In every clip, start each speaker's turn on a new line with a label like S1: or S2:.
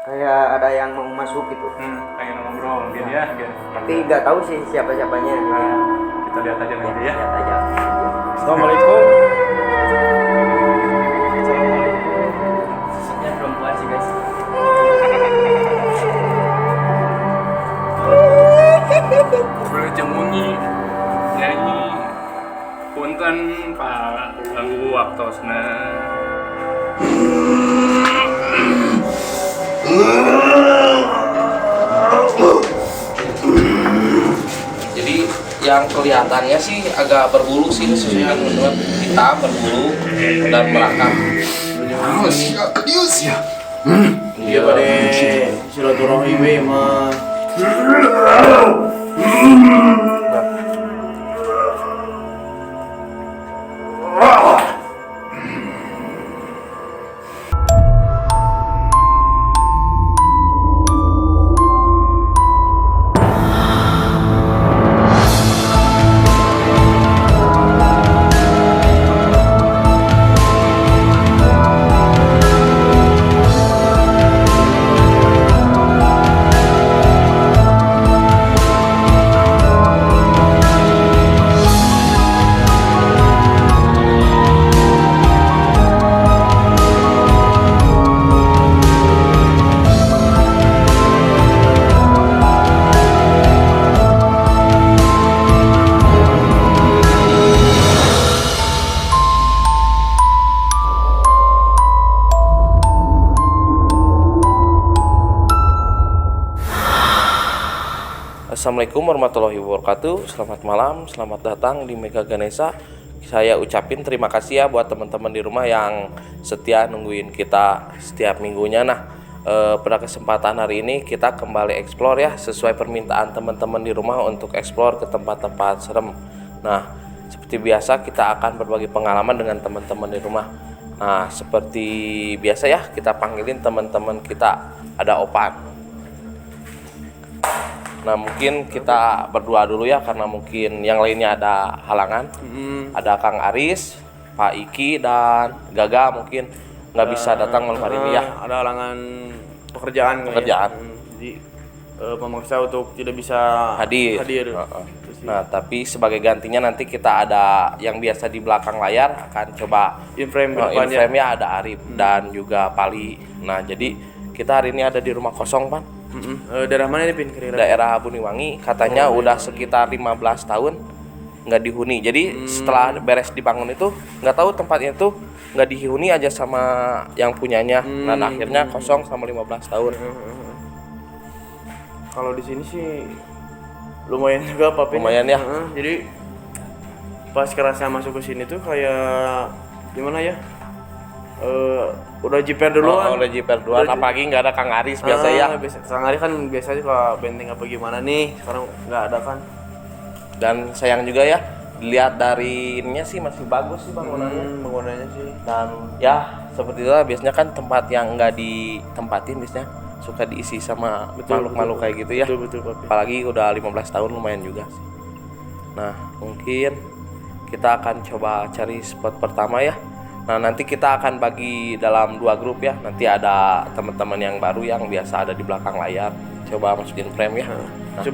S1: Kayak ada yang mau masuk gitu.
S2: Pengen ngobrol mungkin ya.
S1: Tapi nggak tahu sih siapa-siapanya.
S2: Nah, kita lihat aja nanti ya.
S1: Lihat aja.
S2: Assalamualaikum.
S1: Maksudnya perempuan sih guys.
S2: Berjemunyi nyanyi punten Pak ganggu waktosna.
S3: Jadi yang kelihatannya sih agak berbulu sih sesuai dengan hitam berbulu dan merakam.
S4: Iya pada silaturahmi we mah.
S3: Assalamualaikum warahmatullahi wabarakatuh. Selamat malam, selamat datang di Mega Ganesha. Saya ucapin terima kasih ya buat teman-teman di rumah yang setia nungguin kita setiap minggunya. Nah, pada kesempatan hari ini kita kembali explore ya, sesuai permintaan teman-teman di rumah untuk explore ke tempat-tempat serem. Nah, seperti biasa kita akan berbagi pengalaman dengan teman-teman di rumah. Nah, seperti biasa ya, kita panggilin teman-teman kita. Ada Opan. Nah, mungkin kita berdua dulu ya, karena mungkin yang lainnya ada halangan. Ada Kang Aris, Pak Iki, dan Gaga mungkin nggak bisa datang malam hari ini ya.
S4: Ada halangan pekerjaan. Jadi memaksa untuk tidak bisa hadir.
S3: Nah, tapi sebagai gantinya nanti kita ada yang biasa di belakang layar akan coba
S4: In frame
S3: ya, ada Arif dan juga Pali. Nah, jadi kita hari ini ada di rumah kosong, Pan.
S4: Daerah mana nih Pin kira-kira?
S3: Daerah Buniwangi, katanya udah sekitar 15 tahun nggak dihuni. Jadi setelah beres dibangun itu nggak tahu tempatnya itu nggak dihuni aja sama yang punyanya. Dan akhirnya kosong sama 15 tahun.
S4: Kalau di sini sih lumayan juga Pak Pin.
S3: Lumayan ya.
S4: Jadi pas kerasa masuk ke sini tuh kayak gimana ya? Udah jiper duluan.
S3: Udah jiper duluan, apalagi nggak ada Kang Aris biasa ya.
S4: Kang Aris kan biasanya kalau benteng apa gimana nih, sekarang nggak ada kan.
S3: Dan sayang juga ya, dilihat dari ininya sih masih bagus sih bangunannya.
S4: Bangunannya sih.
S3: Dan ya seperti itu lah, biasanya kan tempat yang nggak ditempatin biasanya suka diisi sama makhluk-makhluk kayak gitu ya.
S4: Betul Pak.
S3: Apalagi udah 15 tahun lumayan juga sih. Nah, mungkin kita akan coba cari spot pertama ya. Nah, nanti kita akan bagi dalam 2 grup ya. Nanti ada teman-teman yang baru yang biasa ada di belakang layar. Coba masukin frame ya.
S4: Nah.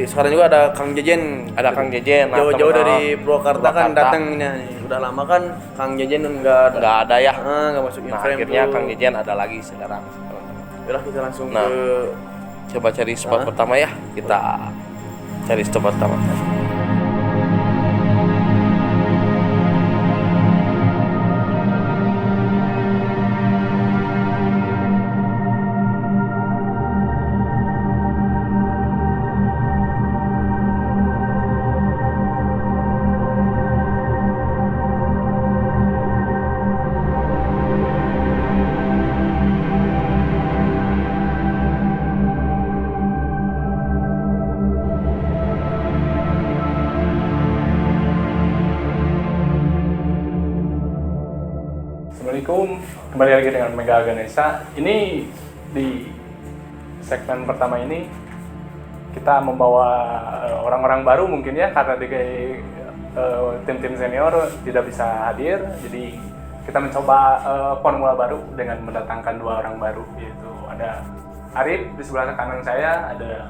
S4: Sekarang juga ada Kang Jejen.
S3: Ada Kang Jejen.
S4: Jauh-jauh dari Purwakarta kan datang nih. Udah lama kan Kang Jejen nggak
S3: ada ya.
S4: Nggak masukin frame.
S3: Akhirnya Kang Jejen ada lagi sekarang.
S4: Udah kita langsung
S3: coba cari spot pertama ya. Kita cari spot pertama.
S2: Assalamualaikum, kembali lagi dengan Mega Ganesha. Ini di segmen pertama ini kita membawa orang-orang baru mungkin ya, karena tim-tim senior tidak bisa hadir. Jadi kita mencoba formula baru dengan mendatangkan 2 orang baru, yaitu ada Arif di sebelah kanan saya, ada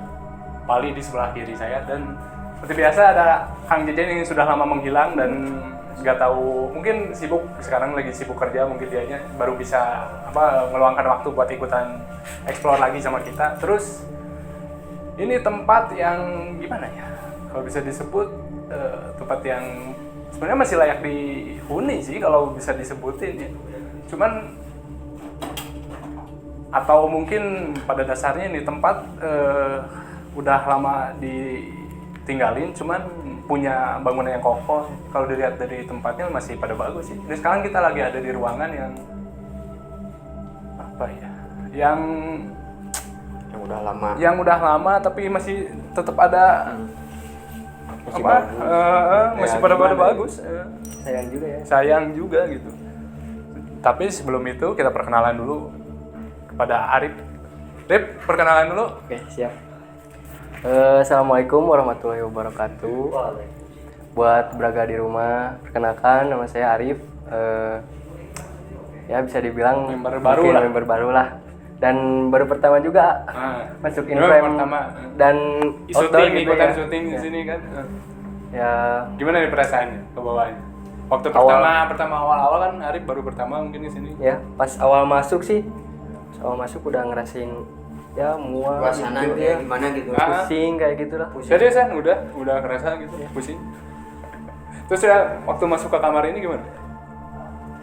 S2: Pali di sebelah kiri saya, dan seperti biasa ada Kang Jejen yang sudah lama menghilang dan nggak tahu, mungkin sibuk sekarang, lagi sibuk kerja, mungkin dianya baru bisa meluangkan waktu buat ikutan explore lagi sama kita. Terus ini tempat yang gimana ya, kalau bisa disebut tempat yang sebenarnya masih layak dihuni sih kalau bisa disebutin ya. Cuman atau mungkin pada dasarnya ini tempat udah lama ditinggalin, cuman punya bangunan yang kokoh. Kalau dilihat dari tempatnya masih pada bagus sih. Dan sekarang kita lagi ada di ruangan yang apa ya? Yang udah lama tapi masih tetap ada masih pada bagus. Sayang juga gitu. Tapi sebelum itu kita perkenalan dulu kepada Arif. Rip, perkenalan dulu.
S5: Oke, siap. Assalamualaikum warahmatullahi wabarakatuh. Buat Braga di rumah, perkenalkan nama saya Arif. Ya bisa dibilang
S2: member baru lah.
S5: Dan baru pertama juga masuk inframe dan outdoor gitu
S2: ikutan
S5: ya.
S2: syuting di sini kan.
S5: Ya
S2: Gimana nih perasaannya ke bawahnya? Waktu pertama awal-awal kan Arif baru pertama mungkin di sini.
S5: ya pas awal masuk udah ngerasain ya mual
S1: Suasana
S5: gitu
S1: ya gimana gitu.
S5: pusing kayak gitulah.
S2: Jadi San udah ngerasa gitu pusing. Terus ya waktu masuk ke kamar ini gimana?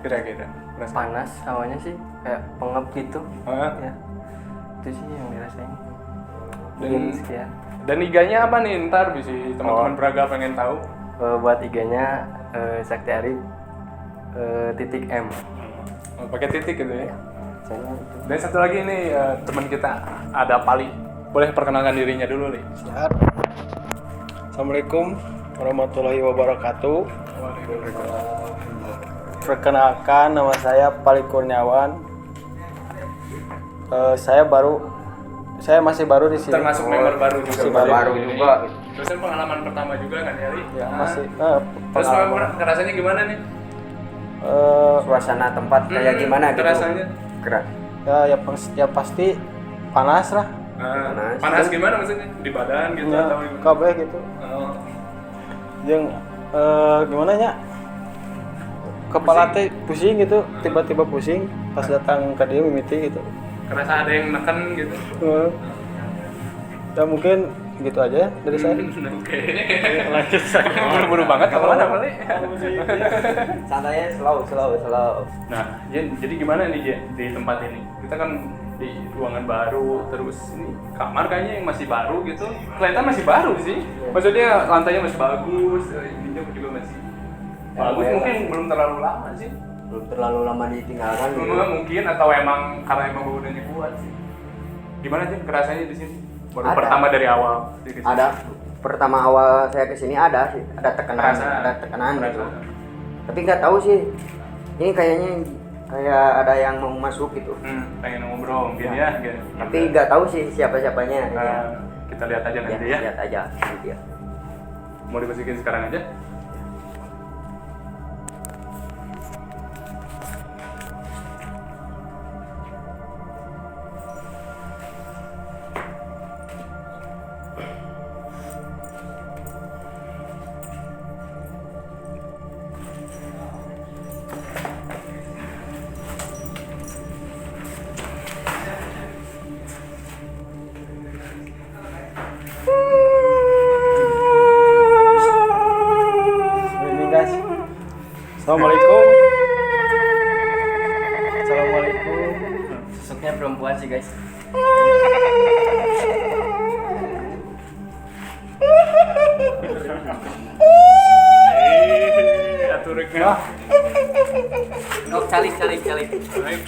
S2: Kira-kira perasaan?
S5: Panas hawanya sih kayak pengap gitu. Ya itu sih yang dirasain. Sekian.
S2: Dan IG-nya apa nih? Ntar bisa teman-teman Braga pengen tahu.
S5: Buat IG-nya Sakti Arif .m.
S2: Pakai titik gitu ya.
S5: Channel itu.
S2: Dan satu lagi nih teman kita ada Pali. Boleh perkenalkan dirinya dulu nih.
S6: Siap. Assalamualaikum warahmatullahi wabarakatuh. Perkenalkan, nama saya Pali Kurniawan. Saya masih baru di sini.
S2: Termasuk member baru juga.
S6: Baru
S1: juga.
S2: Terus kan pengalaman pertama juga kan ya, Li?
S6: Ya, masih.
S2: Terus rasanya gimana nih?
S1: Suasana tempat kayak gimana gitu.
S2: Rasanya?
S1: Keras.
S6: Ya pasti panas lah.
S2: Panas gimana maksudnya? Di badan gitu atau
S6: Ya,
S2: gimana?
S6: kabeh gitu.
S2: Oh.
S6: Yang gimana ya? Kepala teh pusing gitu, tiba-tiba pusing pas datang ke dia mimiti gitu.
S2: Kerasa ada yang neken gitu.
S6: Ya mungkin gitu aja dari saya.
S2: Oke.
S6: Lanjut saya.
S2: Buru-buru banget kemana Pali?
S1: Santainya slow.
S2: Nah, jadi gimana nih Jen, di tempat ini? Kita kan di ruangan baru, terus ini kamar kayaknya yang masih baru gitu. Kelihatan masih baru sih. Maksudnya lantainya masih bagus, ininya juga masih bagus. Mungkin belum terlalu lama sih.
S1: Belum terlalu lama ditinggalkan gitu.
S2: Mungkin atau karena emang bangunannya kuat sih. Gimana Jen kerasanya di sini? Baru
S1: Ada.
S2: pertama dari awal. di kesini.
S1: Ada pertama awal saya kesini ada tekanan,
S2: Perasaan.
S1: ada tekanan gitu.
S2: Perasaan.
S1: Tapi nggak tahu sih. Ini kayaknya kayak ada yang mau masuk gitu.
S2: Pengen ngobrol mungkin ya.
S1: Tapi nggak tahu sih siapa-siapanya.
S2: Kita lihat aja nanti ya.
S1: Lihat aja nanti ya.
S2: Mau dimasukin sekarang aja?
S6: Ini guys. Assalamualaikum.
S5: Sosoknya perempuan sih guys.
S2: Aturiknya.
S5: Calik.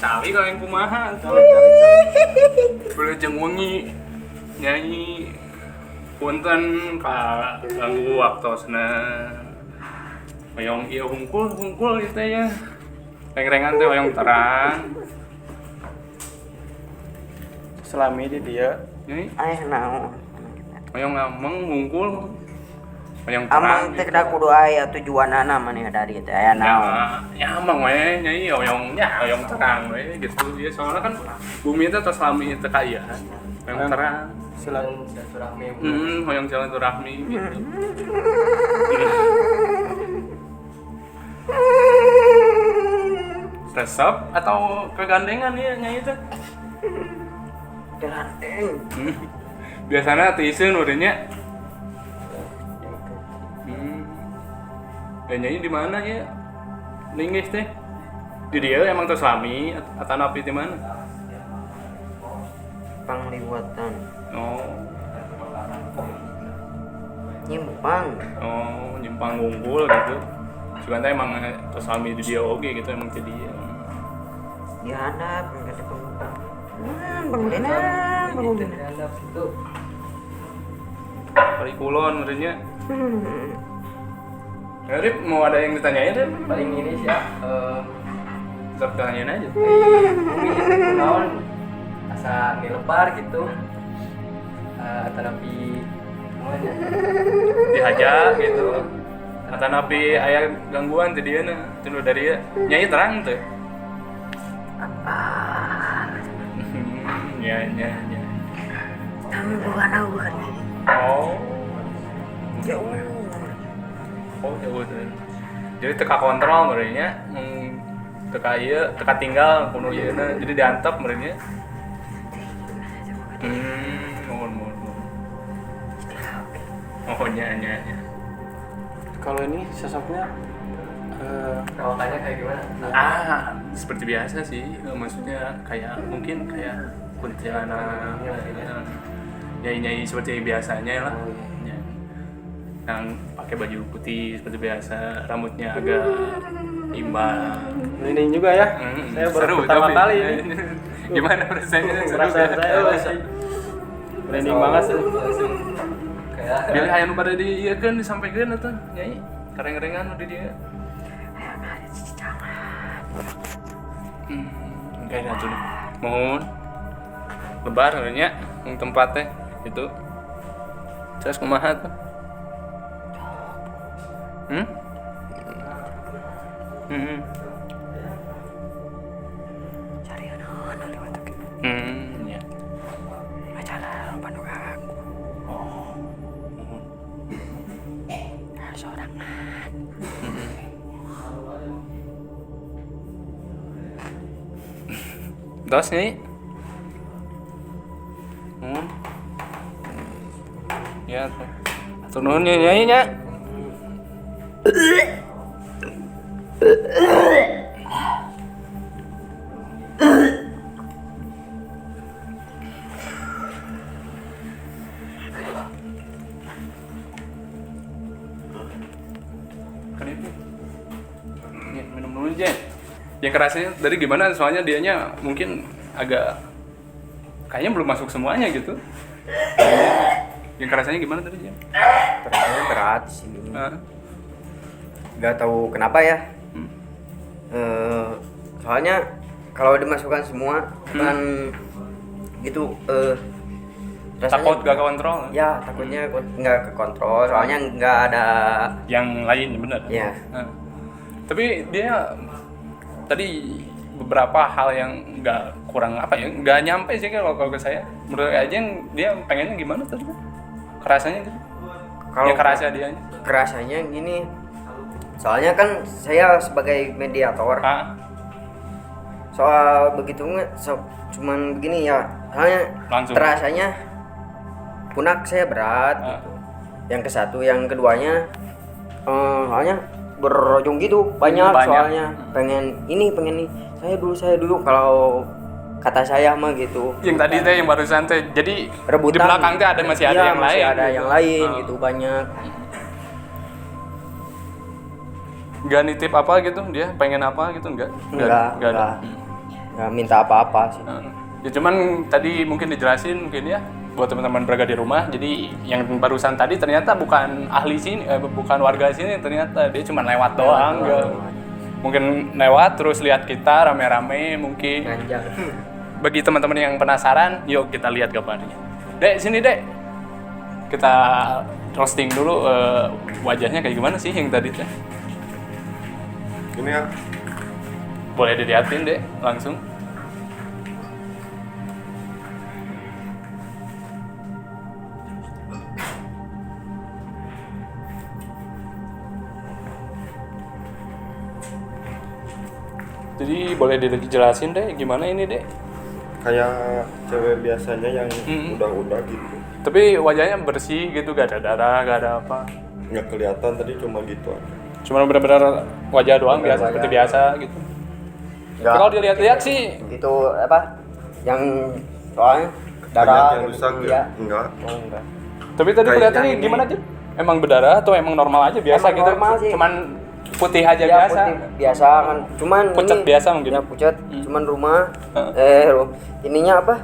S2: Cali kalau yang kumaha. Boleh jeung wengi nyanyi punten ka ganggu waktosna. Hoyong ieu hungkul ieu teh ya. Reng-rengan teh hoyong terang.
S6: Selami di dia.
S2: Nyanyi
S1: Naon.
S2: hoyong ngameng hungkul. yang terang.
S1: Amang teh kada kudu aya tujuanana maneh dari teh aya naon.
S2: Ya emang we nyai oyong terang we gitu ya soalnya kan bumi itu selami teu kaayaan yang terang
S5: silaturahmi.
S2: Hoyong silaturahmi gitu. Resep atau kegandengan ya nyai teh?
S1: Gandeng.
S2: Biasanya teuseun urang nya. Nyai di mana ya? Linggis teh. Di dia emang teu selami atau napi di mana?
S1: Pangliwatan.
S2: Oh, nyimpang unggul gitu. Sebenarnya emang teu selami di dia oge gitu emang ke dia.
S1: Ya handap kada bangunan. Bangunan.
S5: Dihandap itu.
S2: Kali kulon urang nya. Rip, mau ada yang ditanyain, Rip?
S5: Paling ini sih ya,
S2: Tetap tanyain aja.
S5: bumi itu naon asa nilebar gitu. Tetapi semuanya
S2: Dihajar gitu. Atau napi aya gangguan teh dieuna, tinu dari dia. Nyai terang teh. Ya.
S1: Gangguan.
S2: Oh. Oh, jauh tuh. Jadi teka kontrol merenya, teka ieu, teka tinggal kuno ieuna, jadi diantep merenya. Mohon. Oh, nya.
S6: Kalau ini sosoknya
S5: perawakannya kayak gimana?
S2: Seperti biasa sih, maksudnya kayak mungkin kayak kuntilanak, nyai seperti biasanya lah. Yang pakai baju putih seperti biasa, rambutnya agak imbang.
S6: ini juga ya. Saya baru
S2: Seru,
S6: pertama
S2: tapi.
S6: kali ini.
S2: Gimana rasanya?
S6: Perasaan saya merinding banget sih.
S5: Kayak
S2: Bilih aya nu pada dieukeun disampaikan atuh, nyai. Kareng-karengan di dia. Kayak atuh. Mohon. Lebar nya tempat teh itu. Terus kumaha tuh?
S1: Cari anak lewat oke.
S2: Ya.
S1: Acara pandugang. Seorang.
S2: Terus nyai. Ya tuh. Atur nuhun nyai nya. Minum dulu aja. Yang kerasnya dari gimana? Soalnya dianya mungkin agak kayaknya belum masuk semuanya gitu. Yang kerasanya gimana tadi ya?
S1: Ternyata berat sih. Gak tahu kenapa ya. Soalnya kalau dimasukkan semua kan gitu rasanya
S2: Takut gak kontrol.
S1: ya takutnya nggak ke kontrol soalnya nggak ada
S2: Yang lain bener.
S1: ya.
S2: Tapi dia tadi beberapa hal yang nggak kurang apa ya, nggak nyampe sih kalau ke saya. Menurut aja dia pengennya gimana tadi? Kerasanya gitu.
S1: Kalau
S2: Yang kerasa dianya.
S1: kerasanya gini, soalnya kan saya sebagai mediator soal begitu cuman begini ya, soalnya
S2: Langsung.
S1: terasanya punak saya berat gitu. Yang ke satu, yang keduanya soalnya berujung gitu banyak. Soalnya pengen ini saya dulu kalau kata saya mah gitu.
S2: Yang tadi teh yang barusan teh, jadi
S1: Rebutan.
S2: di belakang teh ada masih ada
S1: Iya,
S2: yang
S1: masih
S2: lain.
S1: ada yang lain gitu banyak.
S2: Gak nitip apa gitu, dia pengen apa gitu enggak ada.
S1: Nggak minta apa-apa sih.
S2: Ya cuman tadi mungkin dijelasin mungkin ya buat teman-teman berada di rumah. Jadi yang barusan tadi ternyata bukan ahli sini, bukan warga sini, ternyata dia cuma lewat doang. Mungkin lewat terus lihat kita rame-rame mungkin.
S1: Ngajak.
S2: Bagi teman-teman yang penasaran, yuk kita lihat gambarnya. Dek, sini Dek. Kita roasting dulu wajahnya kayak gimana sih yang tadi teh?
S7: Ini ya.
S2: Boleh dilihatin deh langsung. Jadi boleh dijelasin deh gimana ini deh?
S7: Kayak cewek biasanya yang udah gitu.
S2: Tapi wajahnya bersih gitu, gak ada darah, gak ada apa.
S7: Nggak kelihatan tadi cuma gitu aja.
S2: Cuma benar-benar wajah doang biasa seperti biasa gitu.
S1: Enggak.
S2: Kalau dilihat-lihat sih
S1: Itu apa? Yang soalnya darah
S7: Banyak yang rusak
S1: gitu,
S7: ya?
S1: ya.
S7: Enggak.
S1: Oh, enggak.
S2: tapi tadi
S7: Kayak
S2: kelihatannya
S1: yang
S2: gimana aja? Emang berdarah atau emang normal aja biasa
S1: Emang
S2: gitu?
S1: normal sih.
S2: Cuman putih aja
S1: Ya,
S2: biasa.
S1: putih biasa kan. Cuman
S2: Pucat
S1: ini-
S2: biasa mungkin.
S1: Ya pucat. Cuman rumah
S2: Heeh.
S1: ininya apa?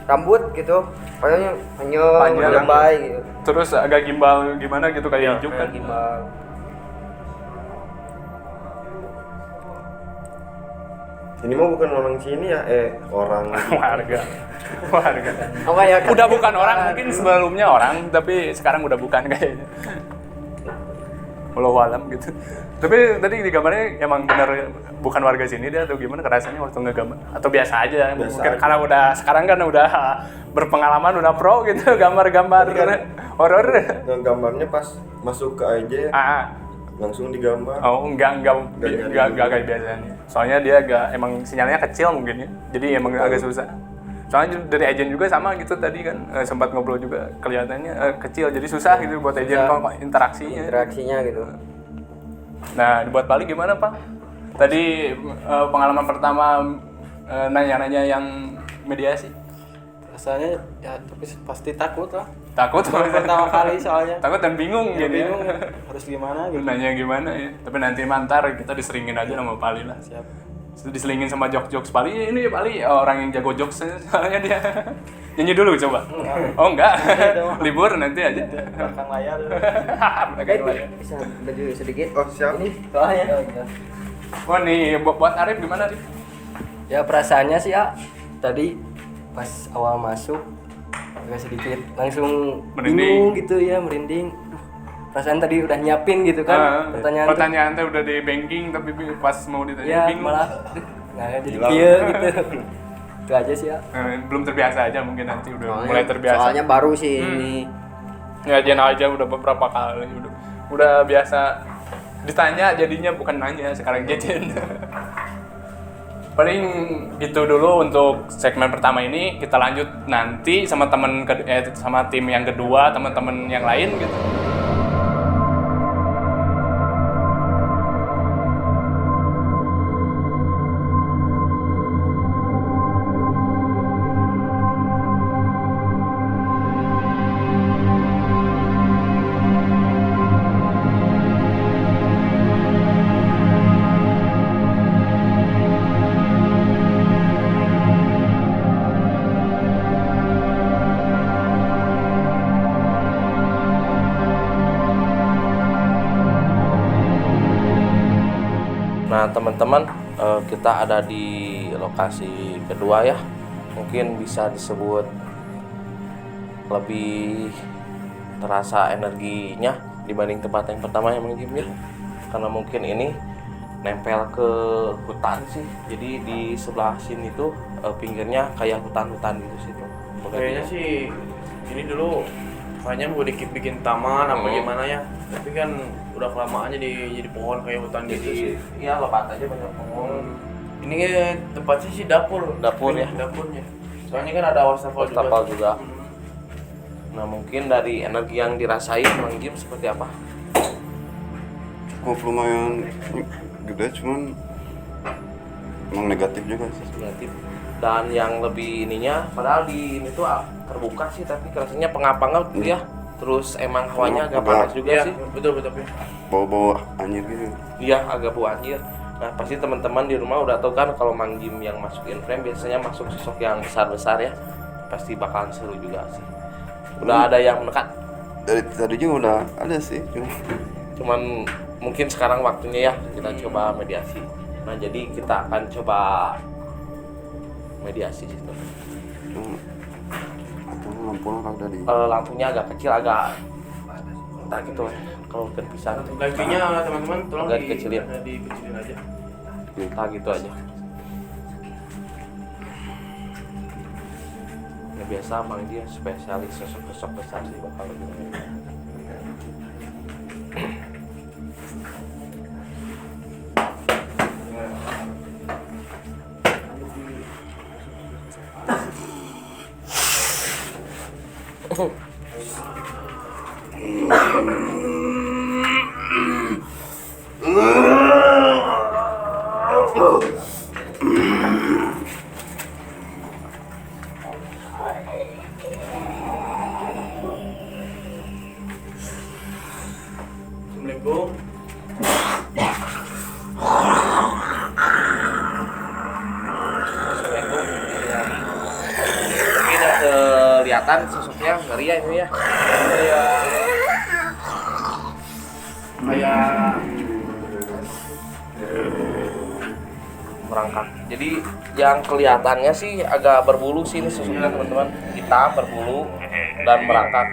S1: Rambut gitu. Kayaknya hanya
S2: Panjang.
S1: lebay gitu.
S2: Terus agak gimbal gimana gitu kayak hijau kan?
S1: Kayak gimbal.
S7: Ini mah bukan orang sini ya, orang
S2: Warga.
S1: Apa ya?
S2: Udah bukan orang, mungkin sebelumnya orang, tapi sekarang udah bukan kayaknya. Walau alam gitu. Tapi tadi di gambarnya emang benar bukan warga sini dia atau gimana kerasanya waktu ngegambar? Atau biasa aja?
S7: Biasa
S2: Mungkin
S7: aja.
S2: karena udah sekarang kan udah berpengalaman, udah pro gitu gambar-gambar
S7: Tadi kan-
S2: horor.
S7: gambarnya pas masuk ke IG
S2: Ah,
S7: langsung digambar.
S2: oh enggak
S7: nyari
S2: kayak biasanya. Soalnya dia emang sinyalnya kecil mungkin ya. Jadi emang agak susah. Soalnya dari agent juga sama gitu tadi kan sempat ngobrol juga kelihatannya kecil jadi susah gitu buat agent kok interaksinya.
S1: Interaksinya gitu.
S2: Nah, buat Bali gimana Pak? Tadi pengalaman pertama nanya-nanya yang mediasi.
S6: Rasanya ya tapi pasti takut lah.
S2: Takut
S6: Pertama kali soalnya.
S2: Takut dan bingung
S6: Ya,
S2: gitu
S6: bingung
S2: ya.
S6: harus gimana gitu.
S2: Nanya gimana ya. Tapi nanti mantar kita diseringin aja sama Pali lah.
S6: Siap.
S2: Diselingin sama jokes Pali. Ini Pali orang yang jago jokes soalnya dia. Nyanyi dulu coba. Oh enggak. Libur nanti aja.
S6: Belakang layar.
S2: Belakang layar.
S1: Bisa baju sedikit.
S7: Oh, siap.
S1: Ini soalnya.
S2: Oh nih buat Arif gimana Arif?
S5: Ya perasaannya sih ya tadi pas awal masuk agak sedikit langsung
S2: Merinding.
S5: bingung gitu ya, merinding. Duh, perasaan tadi udah nyiapin gitu kan pertanyaan tuh.
S2: Pertanyaan teh udah di banking tapi pas mau ditanya
S5: Ya
S2: bingung.
S5: malah nggak jadi
S7: Hilang.
S5: kia gitu. Itu aja sih ya.
S2: Belum terbiasa aja mungkin nanti udah
S1: Soalnya-
S2: mulai terbiasa.
S1: Soalnya baru sih ini.
S2: Ngajian aja udah beberapa kali udah biasa ditanya jadinya bukan nanya sekarang jajan. Paling gitu dulu untuk segmen pertama ini, kita lanjut nanti sama sama tim yang kedua, teman-teman yang lain gitu.
S3: Nah teman-teman, kita ada di lokasi kedua ya. Mungkin bisa disebut lebih terasa energinya dibanding tempat yang pertama yang mungkin ya. Karena mungkin ini nempel ke hutan sih. Jadi di sebelah sini tuh pinggirnya kayak hutan-hutan gitu sih tuh.
S4: Kayaknya sih ini dulu kayaknya mau bikin taman apa gimana ya. Tapi kan udah kelamaan jadi pohon kayak hutan gitu sih.
S3: Iya lebat aja banyak pohon.
S4: Ini tempatnya sih dapur.
S3: Dapur ya?
S4: Dapurnya. Soalnya kan ada wastafel
S3: Wastafel juga.
S4: Hmm.
S3: Nah mungkin dari energi yang dirasain Bang Jim seperti apa?
S7: Cukup lumayan gede, cuman emang negatif juga sih.
S3: Negatif. Dan yang lebih ininya, padahal di ini tuh terbuka sih, tapi rasanya pengap-pengap gitu ya. Terus emang hawanya agak panas juga
S4: Iya,
S3: sih.
S4: betul.
S7: Bau-bau anjir gitu.
S3: Iya, agak bau anjir. Nah, pasti teman-teman di rumah udah tahu kan kalau Mang Jim yang masukin frame biasanya masuk sosok yang besar-besar ya. Pasti bakalan seru juga sih. Udah ada yang mendekat.
S7: Dari tadi juga udah ada sih,
S3: Cuman mungkin sekarang waktunya ya kita coba mediasi. Nah, jadi kita akan coba mediasi situ.
S7: cuma atau lampunya kalau udah di
S3: Lampunya agak kecil, agak tak gitu kalau ikan pisang
S4: Gajinya teman-teman tolong
S3: Agak dikecilin.
S4: dikecilin aja.
S3: minta gitu aja. Ya biasa Bang dia spesialis sosok besar sih bakal gitu.
S4: Assalamualaikum.
S3: Ini udah kelihatan sosoknya ngeri ya ini ya.
S4: Kayak
S3: Merangkak. Jadi yang kelihatannya sih agak berbulu sih ini sosoknya teman-teman. Hitam berbulu dan merangkak.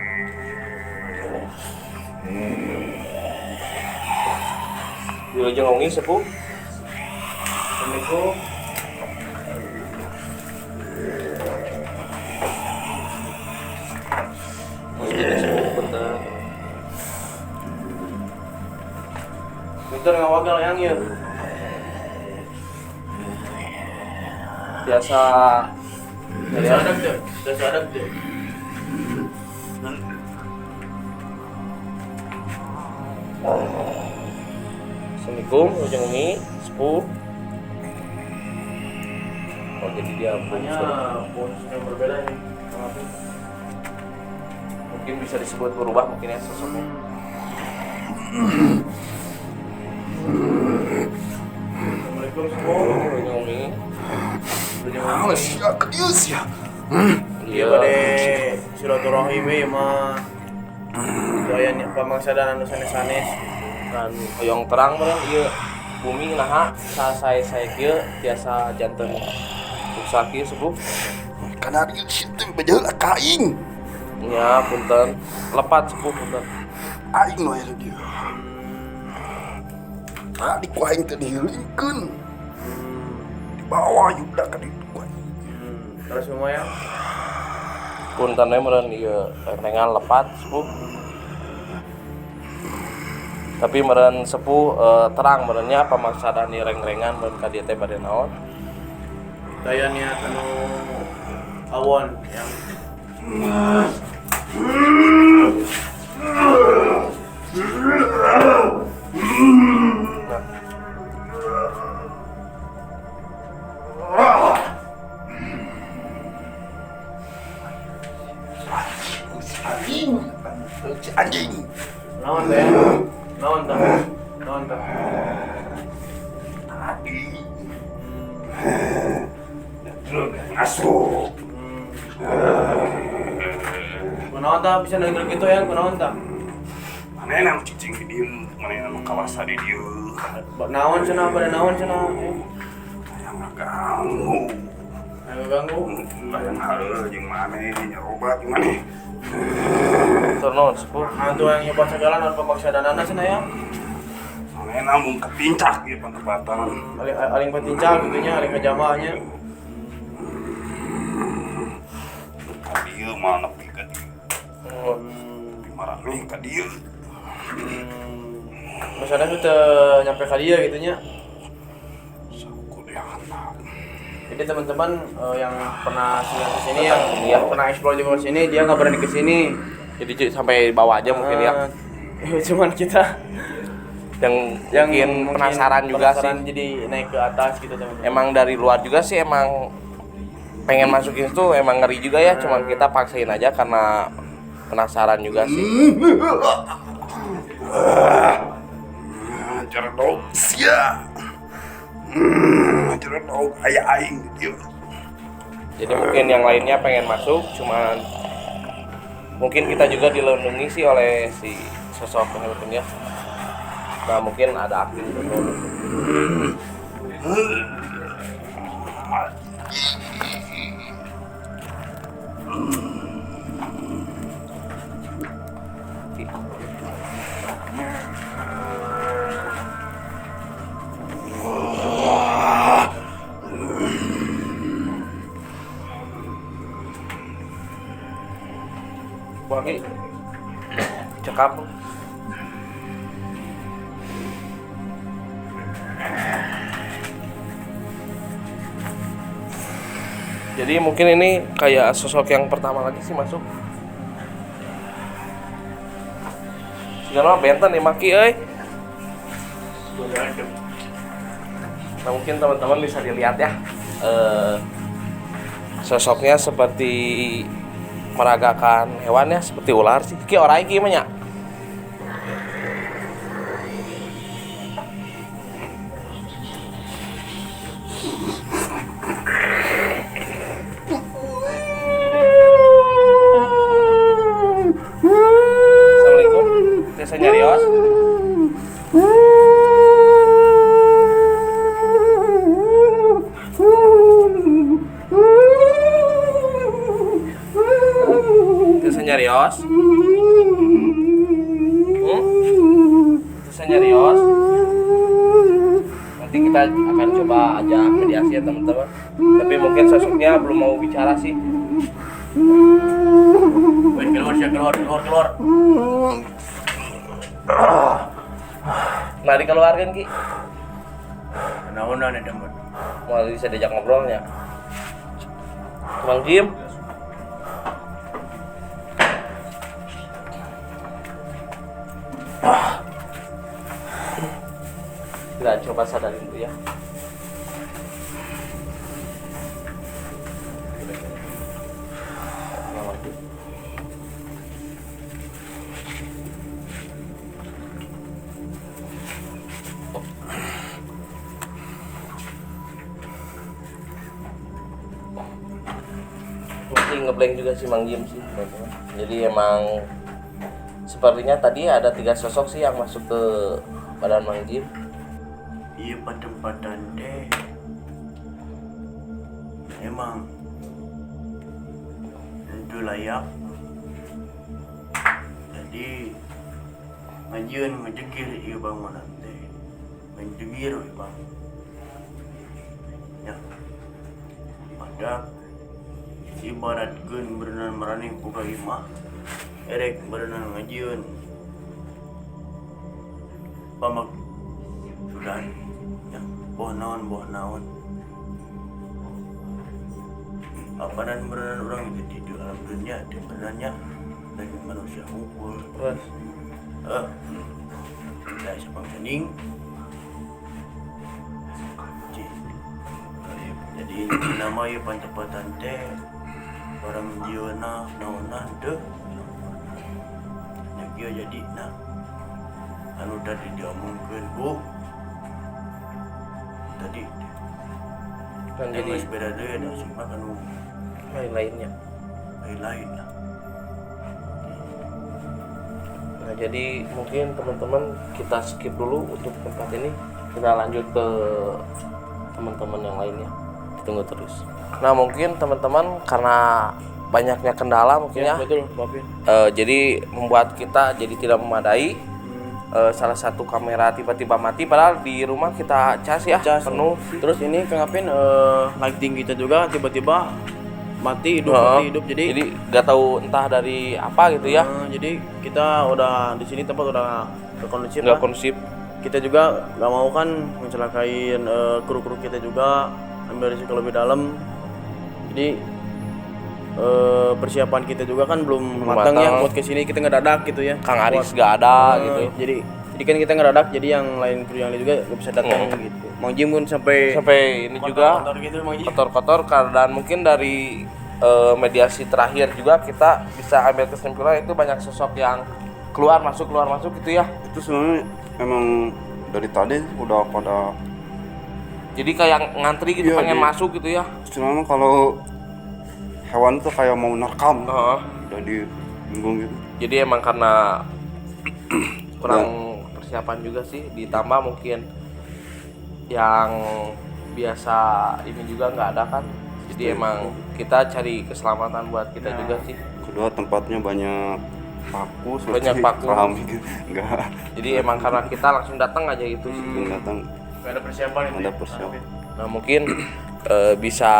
S3: Wilujeng sepuh.
S4: Assalamualaikum.
S3: Masjidnya sepuh bener.
S4: Bentar ngawagal yang ya.
S3: Biasa
S4: Sadar deh. Sadar deh.
S3: Assalamualaikum, Wilujeng sepuh. Oh jadi dia
S4: Hanya bonus yang berbeda nih.
S3: mungkin bisa disebut berubah mungkin ya sosoknya.
S4: Assalamualaikum semua.
S3: Wilujeng
S4: Iya pada silaturahim ya mah. Doyan pamangsa dan anu sanes-sanes.
S3: kan hoyong terang meureun ieu bumi naha saya kieu tiasa janten rusak kieu sepuh.
S8: Karena dia situ bejalan kain,
S3: Ya punten lepat sepuh punten.
S8: aing mah ya dia. Tadi ku aing teh dihilingkeun. Di bawah yuda ka ditu aing.
S4: Terus semua ya.
S3: Punten we meureun ieu rentengan lepat sepuh. Tapi meureun sepuh terang meureunnya pamaksadaan di reng-rengan meureun ka dieu teh bade naon.
S4: Daya niat anu awon yang
S8: Anjing.
S4: naon teh? Naon teh? Naon teh?
S8: Masuk.
S4: Kunaon teh bisa denger gitu ya? Kunaon teh?
S8: Manehna cicing di dieu, manehna nu kawasa di dieu.
S4: Naon cenah pada naon cenah?
S8: Yang ngaganggu.
S4: Ayo ganggu.
S8: Layan hareuh jeung maneh nyarobat jeung maneh.
S3: Tur naon sepuh?
S4: Hantu yang nyoba segala naon pamaksadanana cenah ya?
S8: Manehna mun kepincak ieu pantebatan.
S4: Aling patincak gitu nya, aling kajamaahnya.
S8: Ka dieu mah nepi ka dieu. Marane ka dieu.
S4: Maksudnya tuh teu nyampe ka dieu gitu nya.
S8: Kudu yang handap.
S4: Jadi teman-teman yang pernah singgah ke sini yang pernah explore juga ke sini, dia nggak berani ke sini.
S3: Jadi sampai bawah aja mungkin ya.
S4: Cuman kita
S3: yang mungkin penasaran juga
S4: penasaran
S3: sih.
S4: jadi naik ke atas gitu teman-teman.
S3: Emang dari luar juga sih emang pengen masukin itu emang ngeri juga ya, cuman kita paksain aja karena penasaran juga sih.
S8: Ajar dog sia. Ajar dog aya aing di dieu.
S3: Jadi mungkin yang lainnya pengen masuk, cuman mungkin kita juga dilindungi sih oleh si sosok penyelundup ya. Nah mungkin ada aktif Bagi cakap. Jadi mungkin ini kayak sosok yang pertama lagi sih masuk. Segala benten nih maki Nah mungkin teman-teman bisa dilihat ya, sosoknya seperti meragakan hewan ya, seperti ular sih. Ki orai ki mah nya. Assalamualaikum. Desa Nyarios. Desa Nyarios. Desa Nyarios. Nanti kita akan coba ajak mediasi ya teman-teman. Tapi mungkin sosoknya belum mau bicara sih.
S4: Wait, keluar.
S3: Mari keluarkan Ki.
S4: Nah, nih teman.
S3: Mau bisa diajak ngobrolnya. Bang Jim. Kita coba sadarin dulu ya. Masih ngeblank juga sih Mang Jim sih teman-teman. Jadi emang sepertinya tadi ada 3 sosok sih yang masuk ke badan Mang Jim.
S4: Iya tempatan deh. Emang itu layak. Jadi ngajian ngejegir iya bang mana teh. Ngejegir iya bang. Ya. Pada ibaratkeun berenang merani buka imah. Erek berenang ngajian. Pamak sudah ya boh naon apa dan berenang orang itu di dalam dunia di benarnya dari manusia hukum dari sepang kening jadi nama ya pantepatan teh orang jiwana naonan deh nyakio jadi nah anu tadi diomongkeun bu tadi
S3: Kan
S4: jadi
S3: jadi
S4: sepeda deh ada sumpah anu
S3: lain-lainnya.
S4: lain lah.
S3: Nah jadi mungkin teman-teman kita skip dulu untuk tempat ini. Kita lanjut ke teman-teman yang lainnya. Tunggu terus. Nah mungkin teman-teman karena banyaknya kendala mungkin ya.
S4: Betul, Bapin.
S3: Jadi membuat kita jadi tidak memadai. Salah satu kamera tiba-tiba mati padahal di rumah kita cas ya penuh.
S4: Terus ini kenapin lighting kita juga tiba-tiba mati hidup jadi
S3: nggak tahu entah dari apa gitu ya.
S4: jadi kita udah di sini tempat udah kondusif
S3: Nggak
S4: lah.
S3: kondusif.
S4: Kita juga nggak mau kan mencelakain kru-kru kita juga, ambil risiko lebih dalam. Jadi persiapan kita juga kan belum matang ya buat kesini, kita ngedadak gitu ya.
S3: Kang Aris nggak ada gitu.
S4: Jadi kan kita ngedadak, jadi yang lain kru yang lain juga nggak bisa datang gitu. Mang Jim pun sampai
S3: Sampai ini juga
S4: kotor gitu Mang Jim.
S3: kotor-kotor dan mungkin dari mediasi terakhir juga kita bisa ambil kesimpulan itu banyak sosok yang keluar masuk gitu ya.
S8: Itu sebenarnya emang dari tadi udah pada
S3: Jadi kayak ngantri gitu
S8: Iya,
S3: pengen
S8: di-
S3: masuk gitu ya.
S8: istilahnya kalau hewan tuh kayak mau narkam
S3: Heeh.
S8: udah digunggung gitu.
S3: Jadi emang karena kurang persiapan juga sih, ditambah mungkin yang biasa ini juga nggak ada kan. Jadi emang kita cari keselamatan buat kita juga sih.
S8: Kedua tempatnya banyak paku seperti
S3: Banyak paku.
S8: keramik gitu. Enggak
S3: Jadi emang karena kita langsung datang aja gitu sih.
S8: belum datang
S4: Nggak ada persiapan itu.
S8: ada persiapan.
S3: Nah mungkin bisa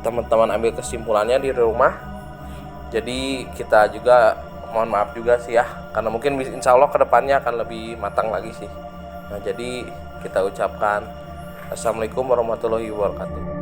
S3: teman-teman ambil kesimpulannya di rumah. Jadi kita juga mohon maaf juga sih ya, karena mungkin insya Allah kedepannya akan lebih matang lagi sih. Nah jadi kita ucapkan Assalamualaikum warahmatullahi wabarakatuh.